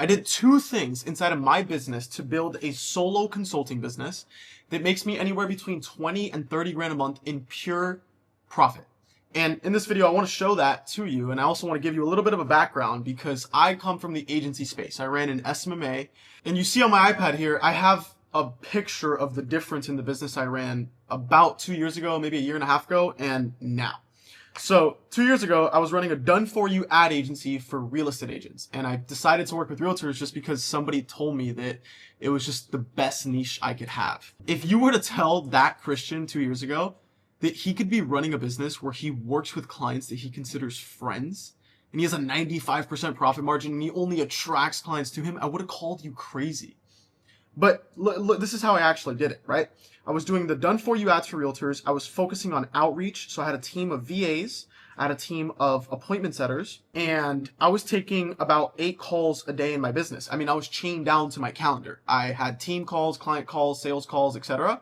I did two things inside of my business to build a solo consulting business that makes me anywhere between 20 and 30 grand a month in pure profit. And in this video, I want to show that to you. And I also want to give you a little bit of a background because I come from the agency space. I ran an SMMA, and you see on my iPad here, I have a picture of the difference in the business I ran about 2 years ago, maybe a year and a half ago, and now. So 2 years ago, I was running a done-for-you ad agency for real estate agents. And I decided to work with realtors just because somebody told me that it was just the best niche I could have. If you were to tell that Christian 2 years ago that he could be running a business where he works with clients that he considers friends, and he has a 95% profit margin, and he only attracts clients to him, I would have called you crazy. But look, this is how I actually did it, right? I was doing the done-for-you ads for realtors. I was focusing on outreach. So I had a team of VAs. I had a team of appointment setters. And I was taking about 8 calls a day in my business. I mean, I was chained down to my calendar. I had team calls, client calls, sales calls, etc.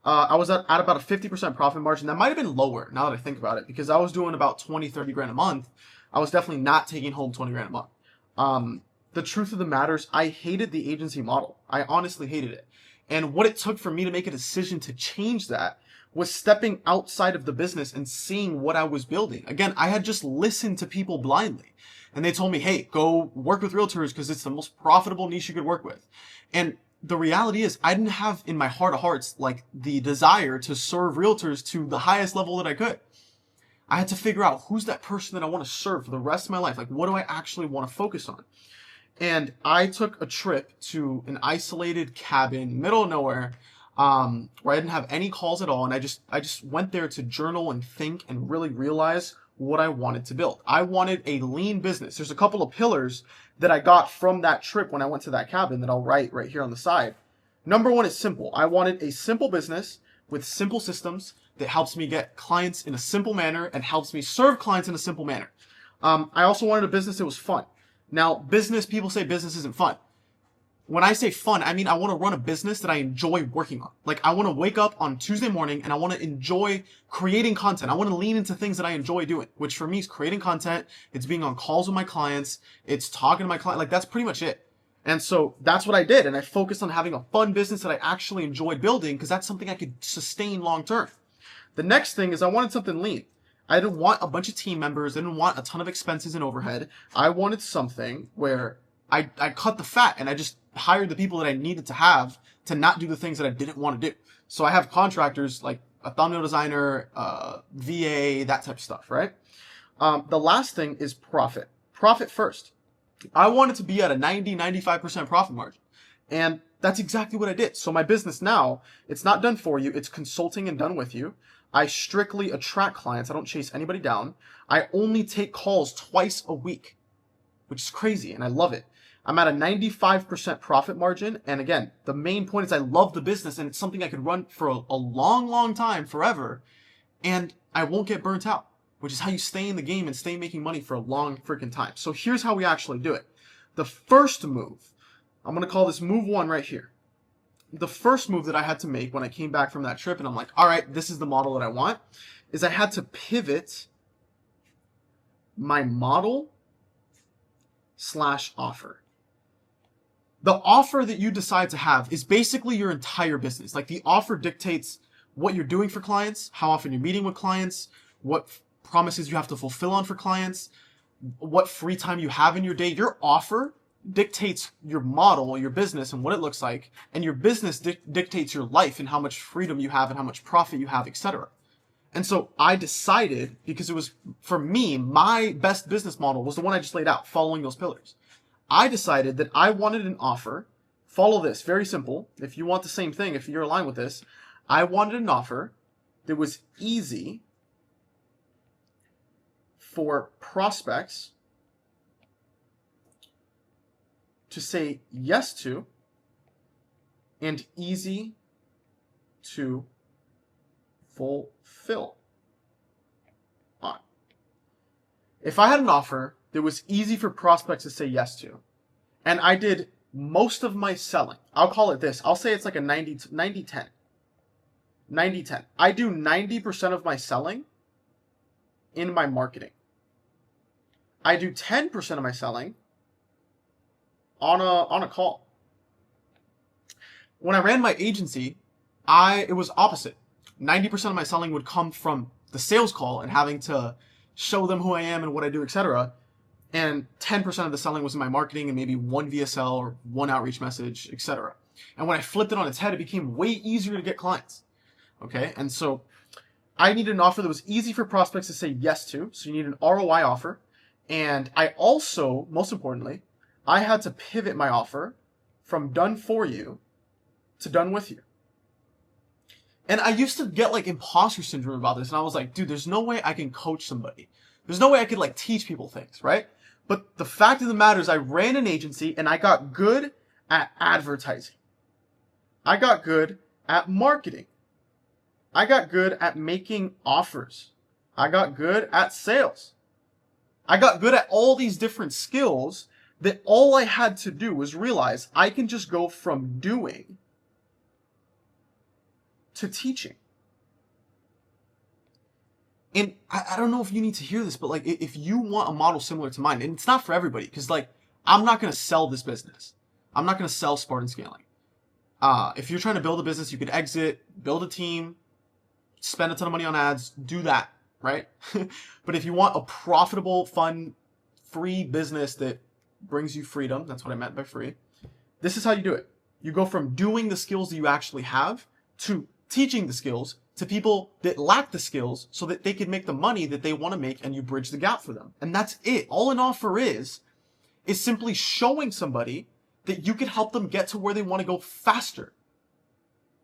I was at about a 50% profit margin. That might have been lower now that I think about it, because I was doing about 20, 30 grand a month. I was definitely not taking home 20 grand a month. The truth of the matter is I hated the agency model. I honestly hated it. And what it took for me to make a decision to change that was stepping outside of the business and seeing what I was building. Again, I had just listened to people blindly. And they told me, hey, go work with realtors because it's the most profitable niche you could work with. And the reality is I didn't have in my heart of hearts like the desire to serve realtors to the highest level that I could. I had to figure out who's that person that I want to serve for the rest of my life. Like, what do I actually want to focus on? And I took a trip to an isolated cabin, middle of nowhere, where I didn't have any calls at all. And I just went there to journal and think and really realize what I wanted to build. I wanted a lean business. There's a couple of pillars that I got from that trip when I went to that cabin that I'll write right here on the side. Number one is simple. I wanted a simple business with simple systems that helps me get clients in a simple manner and helps me serve clients in a simple manner. I also wanted a business that was fun. Now, people say business isn't fun. When I say fun, I mean I want to run a business that I enjoy working on. Like, I want to wake up on Tuesday morning and I want to enjoy creating content. I want to lean into things that I enjoy doing, which for me is creating content. It's being on calls with my clients. It's talking to my client. Like, that's pretty much it. And so that's what I did. And I focused on having a fun business that I actually enjoyed building because that's something I could sustain long term. The next thing is I wanted something lean. I didn't want a bunch of team members. I didn't want a ton of expenses and overhead. I wanted something where I cut the fat and I just hired the people that I needed to have to not do the things that I didn't want to do. So I have contractors like a thumbnail designer, VA, that type of stuff, right? The last thing is profit. Profit first. I wanted to be at a 90, 95% profit margin. And that's exactly what I did. So my business now, it's not done for you. It's consulting and done with you. I strictly attract clients. I don't chase anybody down. I only take calls twice a week, which is crazy, and I love it. I'm at a 95% profit margin. And again, the main point is I love the business, and it's something I could run for a long, long time, forever, and I won't get burnt out, which is how you stay in the game and stay making money for a long freaking time. So here's how we actually do it. The first move, I'm going to call this move 1 right here. The first move that I had to make when I came back from that trip and I'm like, all right, this is the model that I want, is I had to pivot my model / offer. The offer that you decide to have is basically your entire business. Like, the offer dictates what you're doing for clients, how often you're meeting with clients, what promises you have to fulfill on for clients, what free time you have in your day. Your offer dictates your model, your business, and what it looks like, and your business dictates your life and how much freedom you have and how much profit you have, etc. And so I decided, because it was, for me, my best business model was the one I just laid out, following those pillars. I decided that I wanted an offer. Follow this, very simple. If you want the same thing, if you're aligned with this, I wanted an offer that was easy for prospects to say yes to, and easy to fulfill on. If I had an offer that was easy for prospects to say yes to, and I did most of my selling, I'll call it this, I'll say it's like a 90-10. 90-10. I do 90% of my selling in my marketing. I do 10% of my selling on a call. When I ran my agency, it was opposite. 90% of my selling would come from the sales call and having to show them who I am and what I do, etc. And 10% of the selling was in my marketing and maybe one VSL or one outreach message, etc. And when I flipped it on its head, it became way easier to get clients. Okay, and so I needed an offer that was easy for prospects to say yes to. So you need an ROI offer. And I also, most importantly, I had to pivot my offer from done for you to done with you. And I used to get like imposter syndrome about this. And I was like, dude, there's no way I can coach somebody. There's no way I could like teach people things, right? But the fact of the matter is I ran an agency and I got good at advertising. I got good at marketing. I got good at making offers. I got good at sales. I got good at all these different skills that all I had to do was realize I can just go from doing to teaching. And I don't know if you need to hear this, but like if you want a model similar to mine, and it's not for everybody, because like I'm not going to sell this business. I'm not going to sell Spartan Scaling. If you're trying to build a business, you could exit, build a team, spend a ton of money on ads, do that, right? But if you want a profitable, fun, free business that brings you freedom, that's what I meant by free, this is how you do it. You go from doing the skills that you actually have to teaching the skills to people that lack the skills so that they can make the money that they want to make, and you bridge the gap for them. And that's it. All an offer is simply showing somebody that you can help them get to where they want to go faster.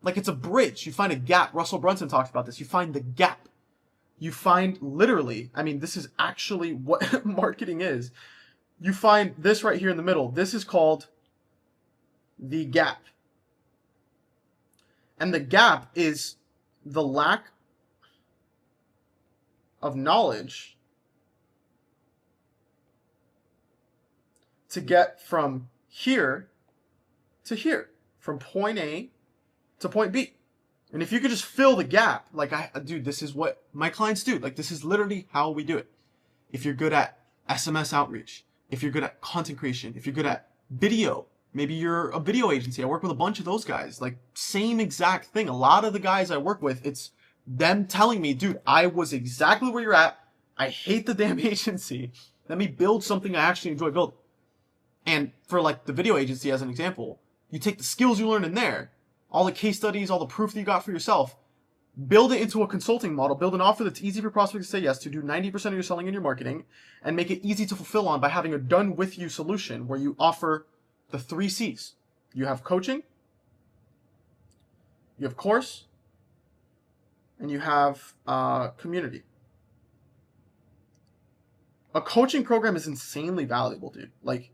Like it's a bridge. You find a gap. Russell Brunson talks about this. You find the gap. You find literally, I mean, this is actually what marketing is. You find this right here in the middle. This is called the gap. And the gap is the lack of knowledge to get from here to here, from point A to point B. And if you could just fill the gap, like dude, this is what my clients do. Like this is literally how we do it. If you're good at SMS outreach, if you're good at content creation, if you're good at video, maybe you're a video agency. I work with a bunch of those guys. Like same exact thing. A lot of the guys I work with, it's them telling me, dude, I was exactly where you're at. I hate the damn agency. Let me build something I actually enjoy building. And for like the video agency as an example, you take the skills you learned in there, all the case studies, all the proof that you got for yourself, build it into a consulting model, build an offer that's easy for prospects to say yes to, do 90% of your selling and your marketing, and make it easy to fulfill on by having a done with you solution where you offer the 3 C's. You have coaching, you have course, and you have community. A coaching program is insanely valuable, dude. Like,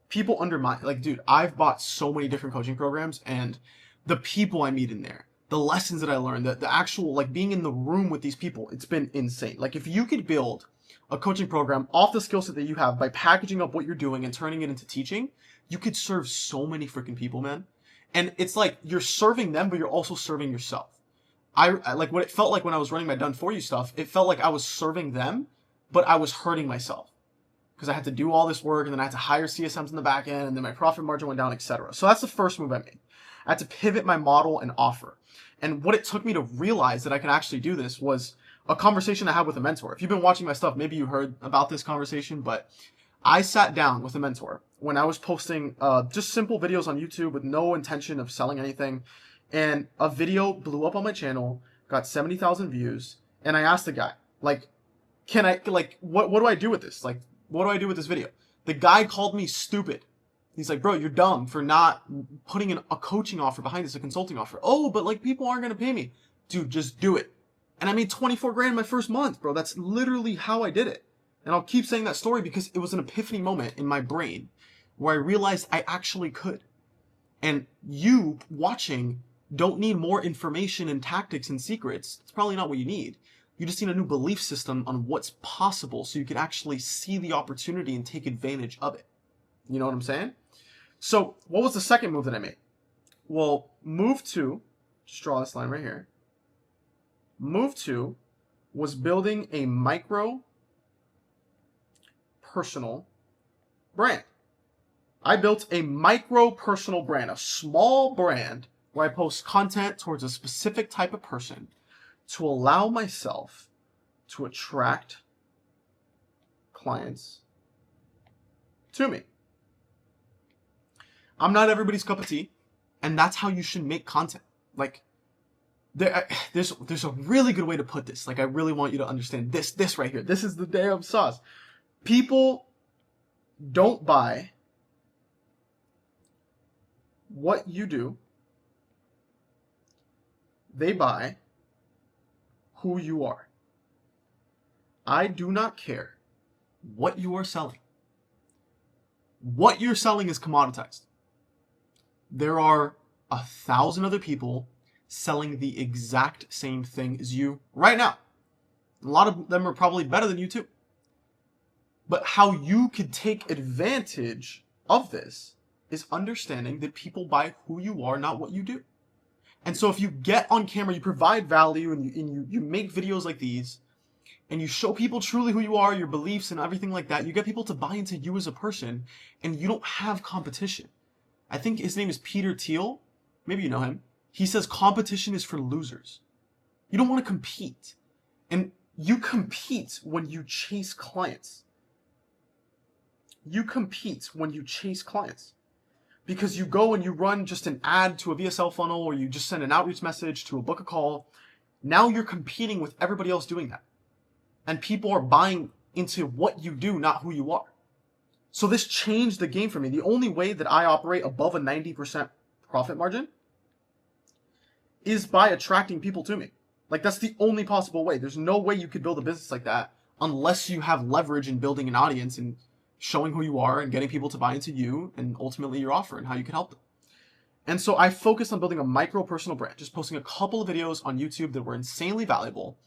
people undermine, like, dude, I've bought so many different coaching programs, and the people I meet in there, the lessons that I learned, the actual, like, being in the room with these people, it's been insane. Like, if you could build a coaching program off the skill set that you have by packaging up what you're doing and turning it into teaching, you could serve so many freaking people, man. And it's like you're serving them, but you're also serving yourself. I like what it felt like when I was running my done for you stuff. It felt like I was serving them, but I was hurting myself because I had to do all this work, and then I had to hire CSMs in the back end, and then my profit margin went down, etc. So that's the first move I made. I had to pivot my model and offer. And what it took me to realize that I can actually do this was a conversation I had with a mentor. If you've been watching my stuff, maybe you heard about this conversation, but I sat down with a mentor when I was posting just simple videos on YouTube with no intention of selling anything. And a video blew up on my channel, got 70,000 views. And I asked the guy, like, what do I do with this? Like, what do I do with this video? The guy called me stupid. He's like, bro, you're dumb for not putting in a coaching offer behind this, a consulting offer. Oh, but like people aren't going to pay me. Dude, just do it. And I made 24 grand my first month, bro. That's literally how I did it. And I'll keep saying that story because it was an epiphany moment in my brain where I realized I actually could. And you watching don't need more information and tactics and secrets. It's probably not what you need. You just need a new belief system on what's possible so you can actually see the opportunity and take advantage of it. You know what I'm saying? So what was the second move that I made? Well, move 2, just draw this line right here. Move 2 was building a micro personal brand. I built a micro personal brand, a small brand where I post content towards a specific type of person to allow myself to attract clients to me. I'm not everybody's cup of tea, and that's how you should make content. Like, there's a really good way to put this. Like, I really want you to understand this right here. This is the damn sauce. People don't buy what you do. They buy who you are. I do not care what you are selling. What you're selling is commoditized. There are 1,000 other people selling the exact same thing as you right now. A lot of them are probably better than you too. But how you could take advantage of this is understanding that people buy who you are, not what you do. And so if you get on camera, you provide value, and you make videos like these, and you show people truly who you are, your beliefs and everything like that, you get people to buy into you as a person, and you don't have competition. I think his name is Peter Thiel. Maybe you know him. He says competition is for losers. You don't want to compete. And you compete when you chase clients. You compete when you chase clients. Because you go and you run just an ad to a VSL funnel, or you just send an outreach message to a book a call. Now you're competing with everybody else doing that. And people are buying into what you do, not who you are. So this changed the game for me. The only way that I operate above a 90% profit margin is by attracting people to me. Like, that's the only possible way. There's no way you could build a business like that unless you have leverage in building an audience and showing who you are and getting people to buy into you and ultimately your offer and how you can help them. And so I focused on building a micro personal brand, just posting a couple of videos on YouTube that were insanely valuable,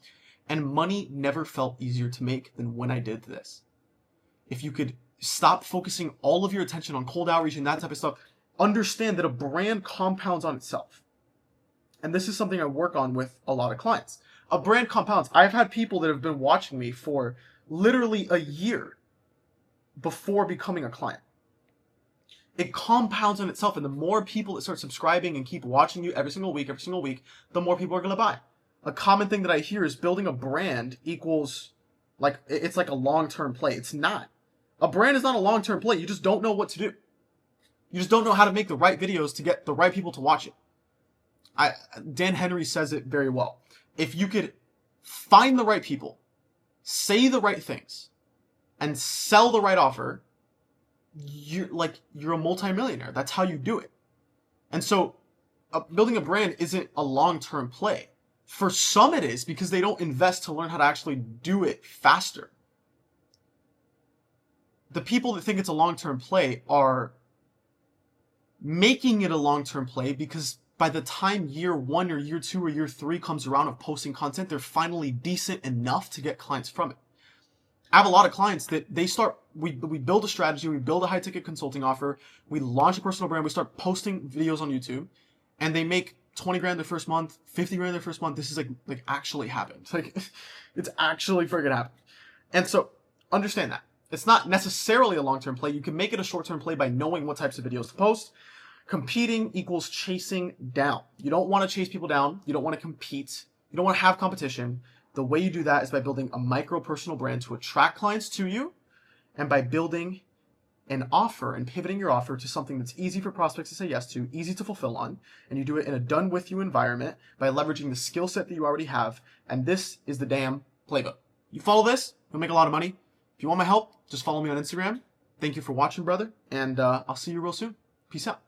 and money never felt easier to make than when I did this. If you could stop focusing all of your attention on cold outreach and that type of stuff, understand that a brand compounds on itself. And this is something I work on with a lot of clients. A brand compounds. I've had people that have been watching me for literally a year before becoming a client. It compounds on itself, and the more people that start subscribing and keep watching you every single week, the more people are going to buy. A common thing that I hear is building a brand equals, like, it's like a long-term play. It's not. A brand is not a long-term play. You just don't know what to do. You just don't know how to make the right videos to get the right people to watch it. Dan Henry says it very well. If you could find the right people, say the right things, and sell the right offer, you're a multimillionaire. That's how you do it. And so building a brand isn't a long-term play. For some it is, because they don't invest to learn how to actually do it faster. The people that think it's a long-term play are making it a long-term play because by the time year 1 or year 2 or year 3 comes around of posting content, they're finally decent enough to get clients from it. I have a lot of clients that we build a strategy, we build a high ticket consulting offer, we launch a personal brand, we start posting videos on YouTube, and they make 20 grand their first month, 50 grand their first month. This is like actually happened. Like, it's actually friggin' happened. And so understand that. It's not necessarily a long-term play. You can make it a short-term play by knowing what types of videos to post. Competing equals chasing down. You don't want to chase people down. You don't want to compete. You don't want to have competition. The way you do that is by building a micro personal brand to attract clients to you, and by building an offer and pivoting your offer to something that's easy for prospects to say yes to, easy to fulfill on, and you do it in a done with you environment by leveraging the skill set that you already have. And this is the damn playbook. You follow this, you'll make a lot of money. If you want my help, just follow me on Instagram. Thank you for watching, brother, and I'll see you real soon. Peace out.